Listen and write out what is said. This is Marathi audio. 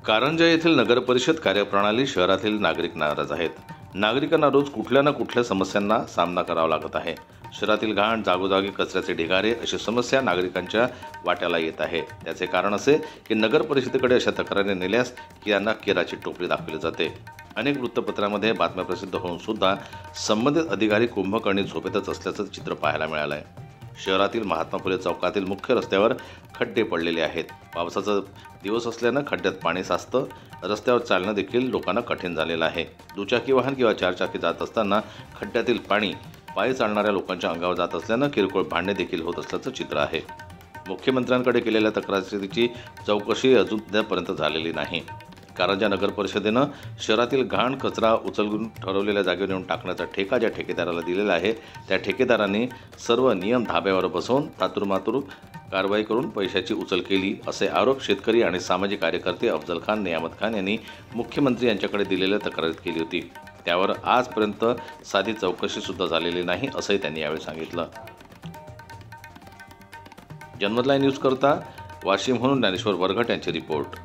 कारंजा येथील नगरपरिषद कार्यप्रणाली शहरातील नागरिक नाराज आहेत। नागरिकांना रोज कुठल्या ना कुठल्या समस्यांना सामना करावा लागत आहे। शहरातील घाण, जागोजागी कचऱ्याचे ढिगारे अशी समस्या नागरिकांच्या वाट्याला येत आहे। त्याचे कारण असे की नगरपरिषदेकडे अशा तक्रारी नेल्यास यांना केराची टोपली दाखवली जाते। अनेक वृत्तपत्रांमध्ये बातम्या प्रसिद्ध होऊन सुद्धा संबंधित अधिकारी कुंभकर्णी झोपेतच असल्याचं चित्र पाहायला मिळालं आहे। शहरातील महात्मा फुले चौकातील मुख्य रस्त्यावर खड्डे पडलेले आहेत। पावसाचा दिवस असल्यानं खड्ड्यात पाणी साचतं। रस्त्यावर चालणं देखील लोकांना कठीण झालेलं आहे। दुचाकी वाहन किंवा चारचाकी जात असताना खड्ड्यातील पाणी पायी चालणाऱ्या लोकांच्या अंगावर जात असल्यानं किरकोळ भांडणे देखील होत असल्याचं चित्र आहे। मुख्यमंत्र्यांकडे केलेल्या तक्रारीची चौकशी अजूनपर्यंत झालेली नाही। कारंजा नगर परिषदेनं शहरातील घाण कचरा उचलून ठरवलेल्या जागेवर नेऊन टाकण्याचा ठेका ज्या ठेकेदाराला दिलेला आहे त्या ठेकेदारांनी सर्व नियम धाब्यावर बसवून तातुरमातुर कारवाई करून पैशाची उचल केली असे आरोप शेतकरी आणि सामाजिक कार्यकर्ते अफजल खान, नियामत खान यांनी मुख्यमंत्री यांच्याकडे दिलेल्या तक्रारीत केली होती। त्यावर आजपर्यंत साधी चौकशी सुद्धा झालेली नाही असंही त्यांनी यावेळी सांगितलं। जनमत लाईव्ह न्यूज करता वाशिमहून ज्ञानेश्वर वरघट यांची रिपोर्ट।